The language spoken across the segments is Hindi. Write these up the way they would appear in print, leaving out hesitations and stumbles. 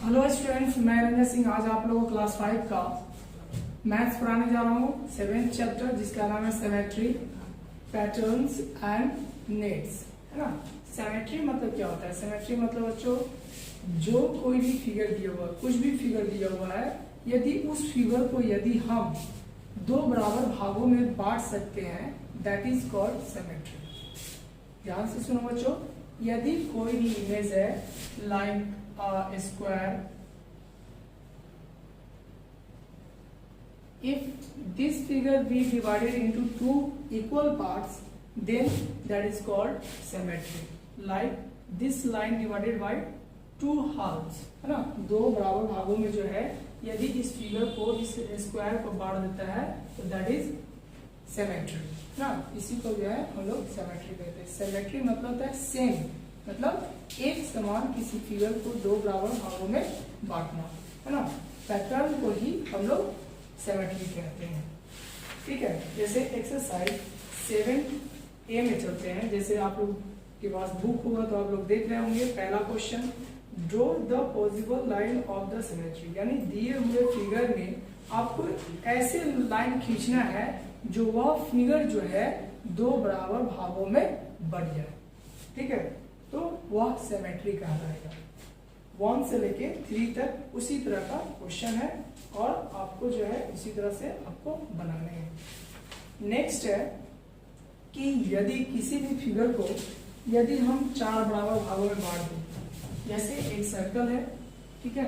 हेलो स्टूडेंट्स, मैं रंजन सिंह आज आप लोगों को क्लास 5 का मैथ्स पढ़ाने जा रहा हूँ। 7th चैप्टर जिसका नाम है सिमेट्री, पैटर्न्स एंड नेट्स, है ना। सिमेट्री मतलब क्या होता है? सिमेट्री मतलब बच्चों, जो कोई भी फिगर दिया हुआ है, कुछ भी फिगर दिया हुआ है, यदि उस फिगर को यदि हम दो बराबर भागों में बांट सकते हैं, दैट इज कॉल्ड सिमेट्री। ध्यान से सुनो बच्चों, यदि कोई भी इमेज है like a square, if this figure be divided into two equal parts, then that is called symmetry. Like this line divided by two halves, है ना। दो बराबर भागों में जो है यदि इस फिगर को, इस स्क्वायर को बांट देता है तो दैट इज सिमेट्री, ना। इसी को जो है हम लोग सिमेट्री कहते हैं। सिमेट्री मतलब होता है सेम, मतलब एक समान किसी फिगर को दो बराबर भागों में बांटना, है ना। पैटर्न को ही हम लोग सिमेट्री कहते हैं, ठीक है। जैसे एक्सरसाइज 7A में चलते हैं। जैसे आप लोग के पास बुक होगा तो आप लोग देख रहे होंगे। पहला question, draw the possible line of the symmetry, यानी दिए हुए फिगर में आपको ऐसे लाइन खींचना है जो वह फिगर जो है दो बराबर भागों में बट जाए, ठीक है। तो वह सिमेट्री कहलाएगा। 1 से लेके 3 तक उसी तरह का क्वेश्चन है और आपको जो है उसी तरह से आपको बनाने हैं। नेक्स्ट है कि यदि किसी भी फिगर को यदि हम 4 बराबर भागों में बांट दें, जैसे एक सर्कल है, ठीक है।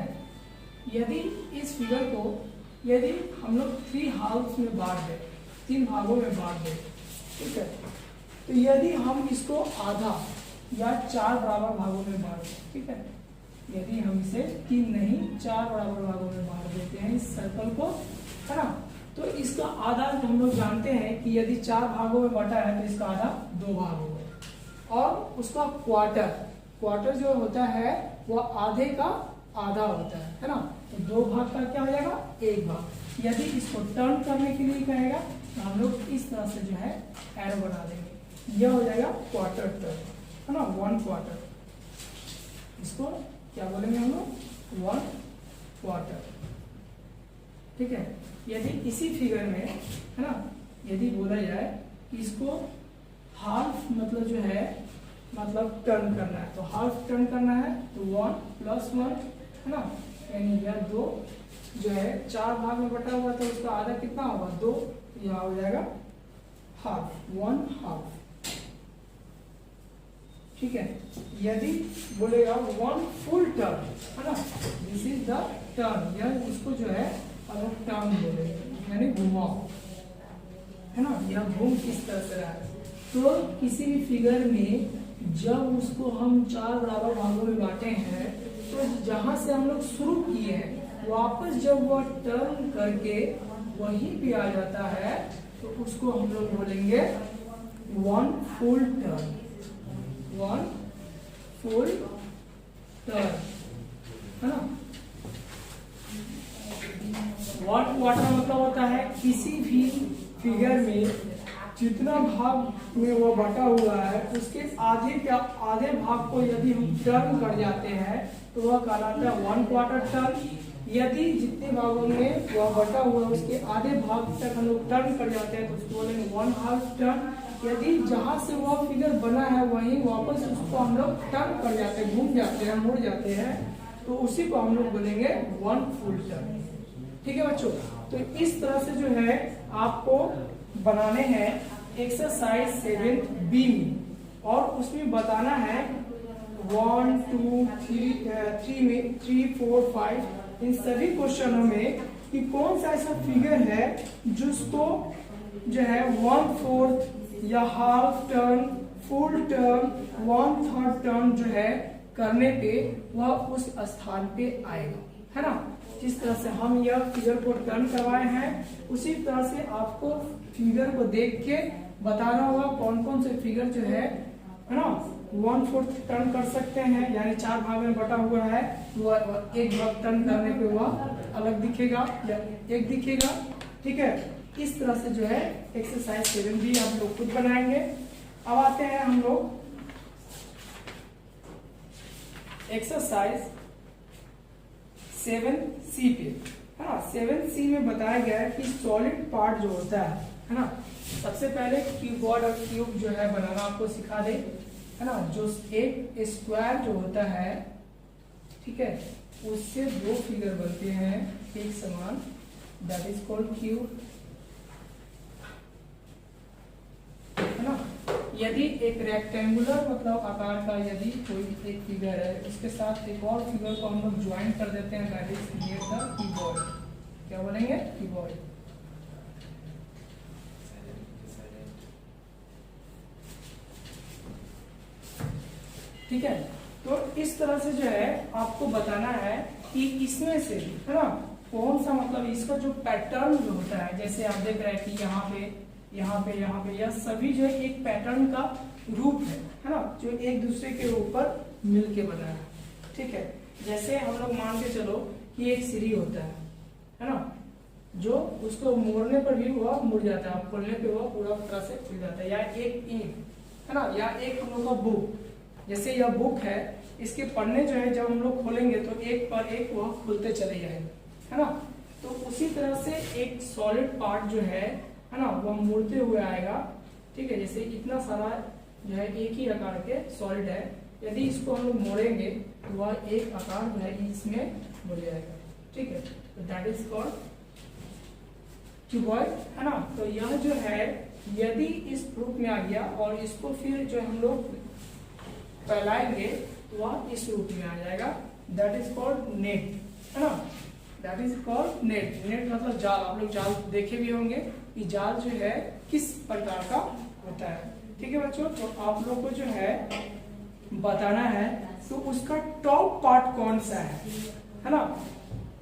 यदि इस फिगर को यदि हम लोग 3 हाफ्स में बांट दें, 3 भागों में बांट दें, ठीक है। तो यदि हम इसको आधा या 4 बराबर भागों में बांट दें, ठीक है। यदि हम इसे 3 नहीं 4 बराबर भागों में बांट देते हैं इस सर्कल को, है ना, तो इसका आधा हम लोग जानते हैं कि यदि 4 भागों में बटा है तो इसका आधा 2 भाग होगा। और उसका क्वार्टर जो होता है वह आधे का आधा होता है ना। तो 2 भाग का क्या हो जाएगा? 1 भाग। यदि इसको टर्न करने के लिए कहेगा तो हम लोग इस तरह से जो है एरो बना देंगे, यह हो जाएगा क्वार्टर टर्न, है ना, 1 क्वार्टर। इसको क्या बोलेंगे हम लोग? 1 क्वार्टर, ठीक है। यदि इसी फिगर में, है ना, यदि बोला जाए कि इसको हाफ मतलब जो है मतलब टर्न करना है, तो हाफ टर्न करना है तो 1 + 1, है ना, यानी यह 2 जो है 4 भाग में बटा हुआ तो उसका आधा कितना होगा? 2। यहाँ हो जाएगा हाफ, 1 हाफ, ठीक है। यदि बोलेगा 1 फुल टर्न, है ना, दिस इज द टर्न, यह इसको जो है हम लोग टर्न बोलेंगे, यानी घुमाओ, है ना। यह घूम किस तरह से रहा है? तो किसी भी फिगर में जब उसको हम 4 बराबर भागों में बांटे हैं तो जहां से हम लोग शुरू किए हैं वापस जब वह टर्न करके वहीं पे आ जाता है तो उसको हम लोग बोलेंगे 1 फुल टर्न, 1 फुल टर्न, है ना। 1 क्वार्टर मतलब होता है किसी भी फिगर में जितना भाग में वो बटा हुआ है उसके आधे भाग को यदि हम टर्न कर जाते हैं तो वह कहलाता है 1 क्वार्टर टर्न। यदि जितने भागों में वह बटा हुआ है उसके आधे भाग तक हम लोग टर्न कर जाते हैं तो उसको बोलेंगे 1 हाफ टर्न। यदि जहां से वह फिगर बना है वहीं वापस उसको हम लोग टर्न कर जाते हैं, घूम जाते हैं, मुड़ जाते हैं, तो उसी को हम लोग बोलेंगे 1 फुल टर्न, ठीक है बच्चों। तो इस तरह से जो है आपको बनाने हैं एक्सरसाइज 7B में, और उसमें बताना है 1 2 3 4 5 इन सभी क्वेश्चनों में कि कौन सा ऐसा फिगर है जिसको जो है 1/4 या half turn, full turn, 1/3 turn जो है करने पे वह उस स्थान पे आएगा, है ना। जिस तरह से हम यह फिगर को टर्न करवाए हैं उसी तरह से आपको फिगर को देख के बताना होगा कौन कौन से फिगर जो है ना 1/4 टर्न कर सकते हैं, यानी 4 भाग में बटा हुआ है, वह 1 भाग टर्न करने पे वह अलग दिखेगा या एक दिखेगा, ठीक है। इस तरह से जो है एक्सरसाइज 7B हम लोग खुद बनाएंगे। अब आते हैं हम लोग एक्सरसाइज 7C पे, है ना। 7C में बताया गया है कि सॉलिड पार्ट जो होता है ना, सबसे पहले क्यूबॉइड और क्यूब जो है बनाना आपको सिखा दे, है ना। जो एक स्क्वायर जो होता है, ठीक है, उससे दो फिगर बनते हैं एक समान, दैट इज कॉल्ड क्यूब, है ना। यदि एक रेक्टेंगुलर मतलब आकार का यदि कोई एक फिगर है, उसके साथ एक और फिगर को हम लोग ज्वाइन कर देते हैं, that is create the cuboid. क्या बोलेंगे? क्यूबॉइड। ठीक है, तो इस तरह से जो है आपको बताना है कि इसमें से, है ना, कौन सा मतलब इसका जो पैटर्न जो होता है, जैसे आप देख रहे हैं कि यहाँ पे यहाँ पे यहाँ पे, यह सभी जो है एक पैटर्न का रूप है ना, जो एक दूसरे के ऊपर मिलके बना है। ठीक है, जैसे हम लोग मान के चलो कि एक सीढ़ी होता है ना, जो उसको मोड़ने पर भी वह मुड़ जाता है, खोलने पे वह पूरा तरह से खुल जाता है, या एक ईंट, है ना, या एक हम लोग का बुक, जैसे यह बुक है, इसके पन्ने जो है जब हम लोग खोलेंगे तो एक पर एक वह खुलते चले जाएंगे, है ना। तो उसी तरह से एक सॉलिड पार्ट जो है ना, वह मुड़ते हुए आएगा। ठीक है, जैसे इतना सारा जो है एक ही आकार के सॉलिड है, यदि इसको हम लोग मोड़ेंगे तो वह एक आकार जो है इसमें मुड़ जाएगा। ठीक है, तो दैट इज कॉल्ड क्यूबॉइड, है ना। तो यह जो है यदि इस रूप में आ गया और इसको फिर जो हम लोग फैलाएंगे तो वह इस रूप में आ जाएगा, दैट इज कॉल्ड नेट, है ना। That is called net. Net मतलब जाल, आप लोग जाल देखे भी होंगे कि जाल जो है किस प्रकार का होता है। ठीक है बच्चों, तो आप लोग को जो है बताना है तो उसका टॉप पार्ट कौन सा है ना।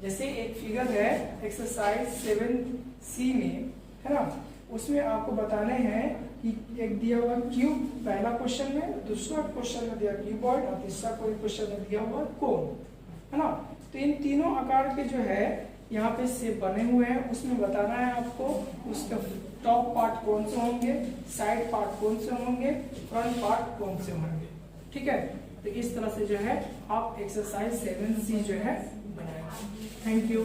जैसे एक फिगर है एक्सरसाइज 7C में, है ना, उसमें आपको बताने हैं कि एक दिया हुआ क्यूब पहला क्वेश्चन में, दूसरा क्वेश्चन में दिया क्यूबॉइड और तीसरा कोई क्वेश्चन में दिया हुआ कोन, है ना। तो इन तीनों आकार के जो है यहाँ पे शेप बने हुए हैं, उसमें बताना है आपको उसका टॉप पार्ट कौन से होंगे, साइड पार्ट कौन से होंगे, फ्रंट पार्ट कौन से होंगे। ठीक है, तो इस तरह से जो है आप एक्सरसाइज 7C जो है बनाएंगे। Thank you.